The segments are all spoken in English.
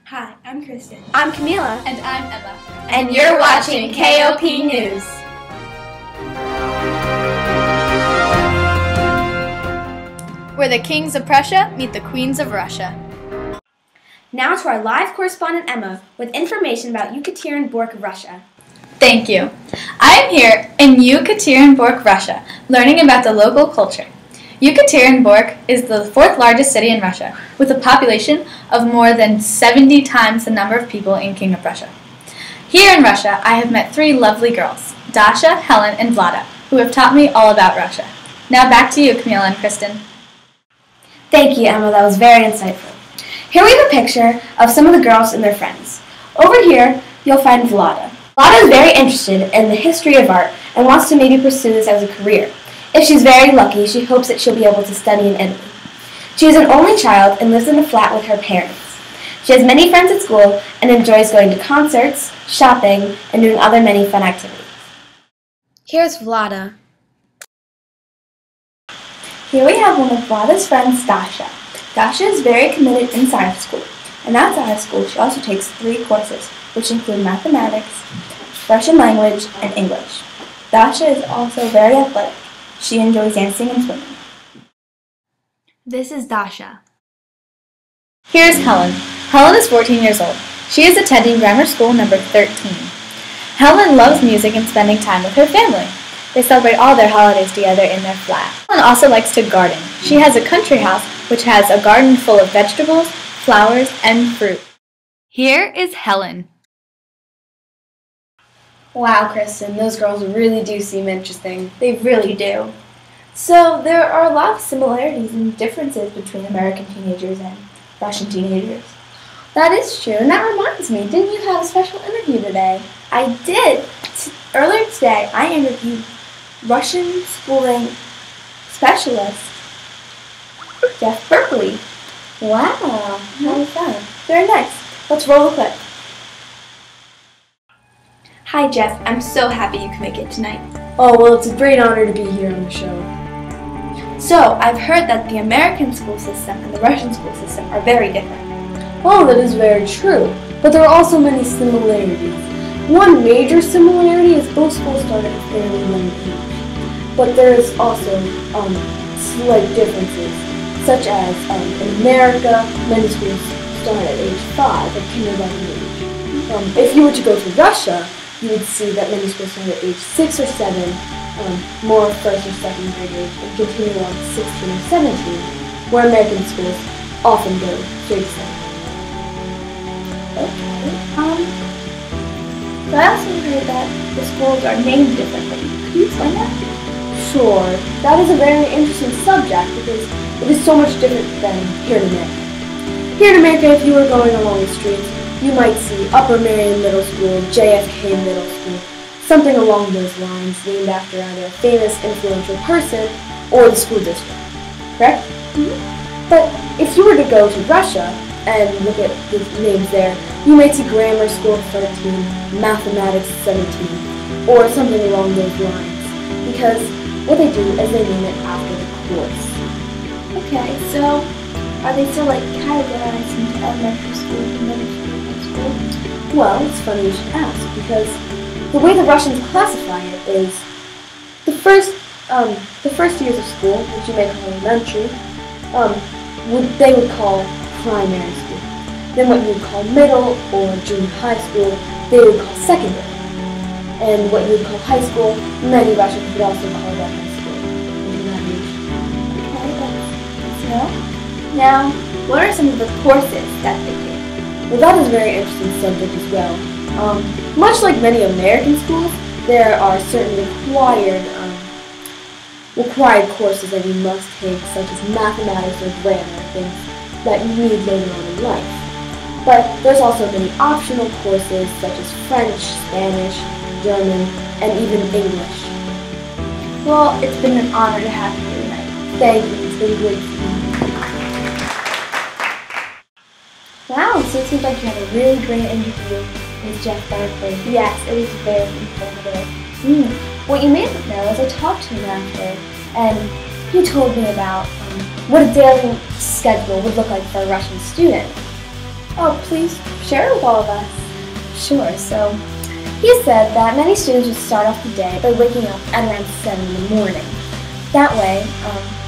Hi, I'm Kristen. I'm Kamila. And I'm Emma. And you're watching KOP News. Where the kings of Prussia meet the queens of Russia. Now to our live correspondent Emma with information about Yekaterinburg, Russia. Thank you. I am here in Yekaterinburg, Russia, learning about the local culture. Yekaterinburg is the fourth largest city in Russia, with a population of more than 70 times the number of people in King of Prussia. Here in Russia, I have met three lovely girls, Dasha, Helen, and Vlada, who have taught me all about Russia. Now back to you, Kamila and Kristen. Thank you, Emma. That was very insightful. Here we have a picture of some of the girls and their friends. Over here, you'll find Vlada. Vlada is very interested in the history of art and wants to maybe pursue this as a career. If she's very lucky, she hopes that she'll be able to study in Italy. She is an only child and lives in a flat with her parents. She has many friends at school and enjoys going to concerts, shopping, and doing other many fun activities. Here's Vlada. Here we have one of Vlada's friends, Dasha. Dasha is very committed inside of school, and outside of school she also takes 3 courses, which include mathematics, Russian language, and English. Dasha is also very athletic. She enjoys dancing and swimming. This is Dasha. Here's Helen. Helen is 14 years old. She is attending grammar school number 13. Helen loves music and spending time with her family. They celebrate all their holidays together in their flat. Helen also likes to garden. She has a country house which has a garden full of vegetables, flowers, and fruit. Here is Helen. Wow, Kristen, those girls really do seem interesting. They really do. So there are a lot of similarities and differences between American teenagers and Russian teenagers. That is true, and that reminds me, didn't you have a special interview today? I did. Earlier today, I interviewed Russian schooling specialist Jeff Berkeley. Wow, how was that? Very nice. Let's roll the clip. Hi Jeff, I'm so happy you could make it tonight. Oh, well, it's a great honor to be here on the show. So, I've heard that the American school system and the Russian school system are very different. Oh, that is very true, but there are also many similarities. One major similarity is both schools start at a fairly young age, but there is also slight differences, such as in America, many schools start at age 5 at kindergarten age. If you were to go to Russia, you would see that many schools start at age 6 or 7, more first or second graders, and continue on 16 or 17, where American schools often go straight to 7. Okay. So I also heard that the schools are named differently. Could you explain that? Sure. That is a very interesting subject because it is so much different than here in America. Here in America, if you were going along the streets, you might see Upper Marion Middle School, JFK Middle School, something along those lines named after either a famous influential person or the school district. Correct? Mm-hmm. But if you were to go to Russia and look at the names there, you might see Grammar School 13, Mathematics 17, or something along those lines. Because what they do is they name it after the course. Okay, so are they still categorized into elementary school, middle school, high school? Well, it's funny you should ask, because the way the Russians classify it is the first years of school, which you may call elementary, they would call primary school. Then what you would call middle or junior high school, they would call secondary. And what you would call high school, many Russians would also call that high school. Okay, that's so. Now, what are some of the courses that they take? Well, that is a very interesting subject as well. Much like many American schools, there are certain required courses that you must take, such as mathematics or grammar, things that you need later on in life. But there's also many optional courses such as French, Spanish, German, and even English. Well, it's been an honor to have you here tonight. Thank you. It's been great seeing you. Wow, so it seems like you had a really great interview with Jeff Berkeley. Yes, it was very informative. What you may not know is I talked to him after, and he told me about what a daily schedule would look like for a Russian student. Oh, please share with all of us. Sure, so he said that many students would start off the day by waking up at around 7 in the morning. That way,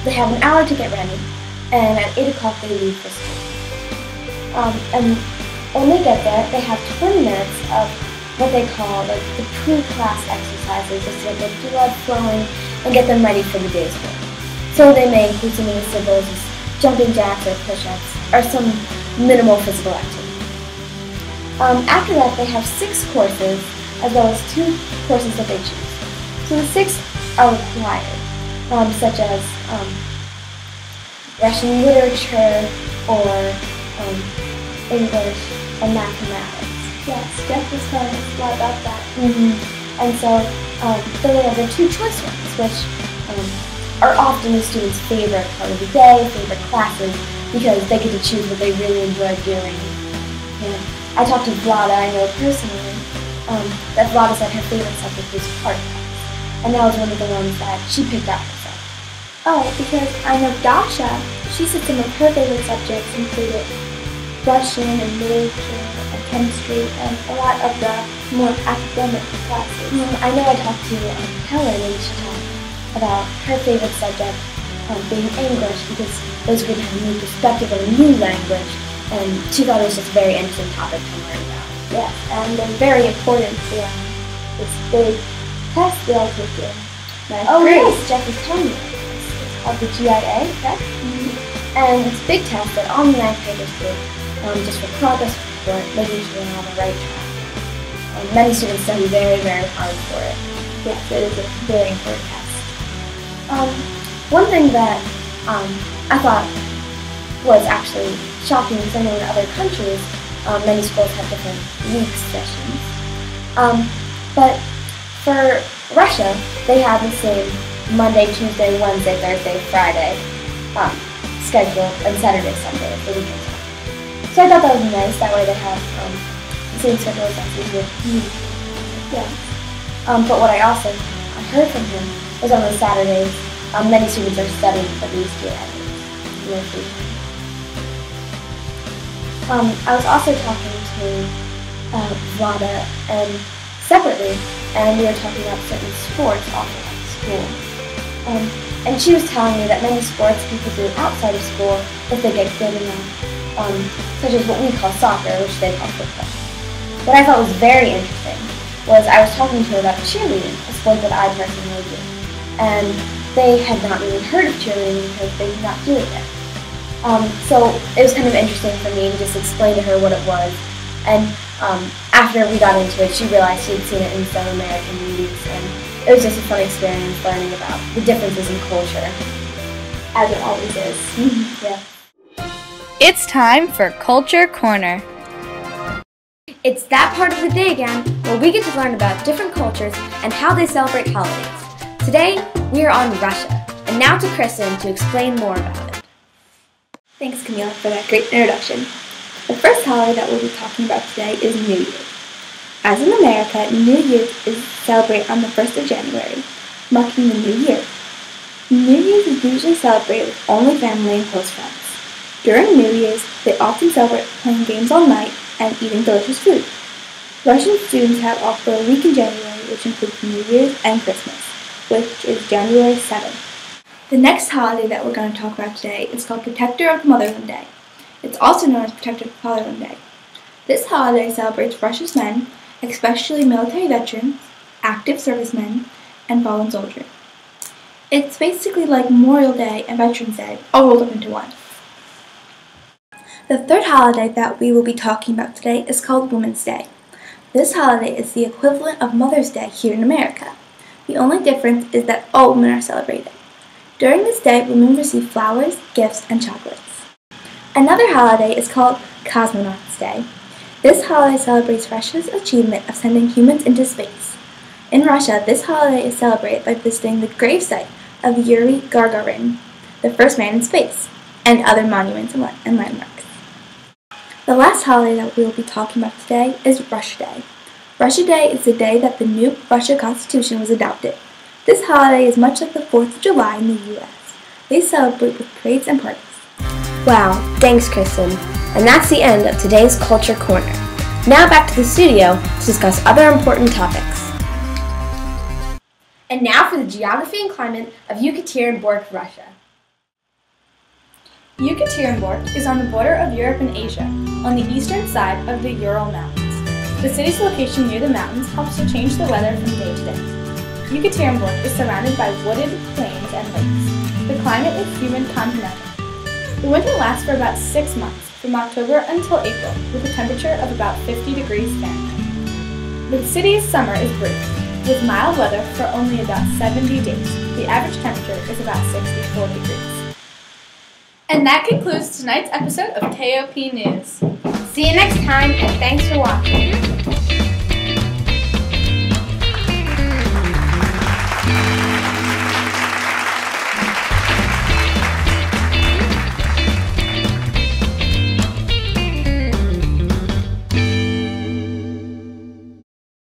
they have an hour to get ready, and at 8 o'clock they leave for school. And when they get there, they have 20 minutes of what they call like the pre-class exercises, just to get their blood flowing and get them ready for the day's work. So they may include something as simple as just jumping jacks or push-ups, or some minimal physical activity. After that, they have 6 courses, as well as 2 courses that they choose. So the 6 are required, such as Russian literature or English and mathematics. Yes, Jeff was telling us a lot about that. And so then they have their 2 choice ones, which are often the students' favorite part of the day, favorite classes, because they get to choose what they really enjoy doing. And I talked to Vlada, I know personally, that Vlada said her favorite subject was art class, and that was one of the ones that she picked out herself. Oh, because I know Dasha, she said some of her favorite subjects included Russian and literature and chemistry and a lot of the more academic classes. I know I talked to Helen, and she talked about her favorite subject being English, because it was good to have a new perspective on a new language, and she thought it was just a very interesting topic to learn about. Yes, and they're very important for this big test they all take in. Great. Yes, Jeff was telling me about this. It's called the GIA, correct? And it's a big test that all the 9th graders do, just for progress report, making sure they're on the right track. Many students study very, very hard for it. Yes, it is a very important test. One thing that I thought was actually shocking, because I know in other countries, many schools have different week sessions. But for Russia, they have the same Monday, Tuesday, Wednesday, Thursday, Friday schedule, and Saturday, Sunday for weekend time. So I thought that was nice. That way they have the same schedule as us usual. Yeah. But what I also heard from him was on the Saturdays, many students are studying for these 2 hours. I was also talking to Vlada and separately, and we were talking about certain sports offered at school. And she was telling me that many sports people do outside of school if they get good enough, such as what we call soccer, which they call football. What I thought was very interesting was I was talking to her about cheerleading, a sport that I personally do. And they had not really heard of cheerleading because they did not do it there. So it was kind of interesting for me to just explain to her what it was. And after we got into it, she realized she had seen it in some American movies, and it was just a fun experience learning about the differences in culture. As it always is. Yeah. It's time for Culture Corner. It's that part of the day again where we get to learn about different cultures and how they celebrate holidays. Today, we are on Russia, and now to Kristen to explain more about it. Thanks, Kamila, for that great introduction. The first holiday that we'll be talking about today is New Year's. As in America, New Year's is celebrated on the 1st of January, marking the new year. New Year's is usually celebrated with only family and close friends. During New Year's, they often celebrate playing games all night and eating delicious food. Russian students have off for a week in January, which includes New Year's and Christmas, which is January 7th. The next holiday that we're going to talk about today is called Protector of the Motherland Day. It's also known as Protector of the Fatherland Day. This holiday celebrates Russia's men, especially military veterans, active servicemen, and fallen soldiers. It's basically like Memorial Day and Veterans Day all rolled up into one. The third holiday that we will be talking about today is called Women's Day. This holiday is the equivalent of Mother's Day here in America. The only difference is that all women are celebrated. During this day, women receive flowers, gifts, and chocolates. Another holiday is called Cosmonauts Day. This holiday celebrates Russia's achievement of sending humans into space. In Russia, this holiday is celebrated by visiting the gravesite of Yuri Gagarin, the first man in space, and other monuments and landmarks. The last holiday that we will be talking about today is Russia Day. Russia Day is the day that the new Russia Constitution was adopted. This holiday is much like the 4th of July in the U.S. They celebrate with parades and parties. Wow, thanks, Kristen. And that's the end of today's Culture Corner. Now back to the studio to discuss other important topics. And now for the geography and climate of Yekaterinburg, Russia. Yekaterinburg is on the border of Europe and Asia, on the eastern side of the Ural Mountains. The city's location near the mountains helps to change the weather from day to day. Yekaterinburg is surrounded by wooded plains and lakes. The climate is humid continental. The winter lasts for about 6 months, from October until April, with a temperature of about 50 degrees Fahrenheit. The city's summer is brief, with mild weather for only about 70 days. The average temperature is about 64 degrees. And that concludes tonight's episode of KOP News. See you next time, and thanks for watching.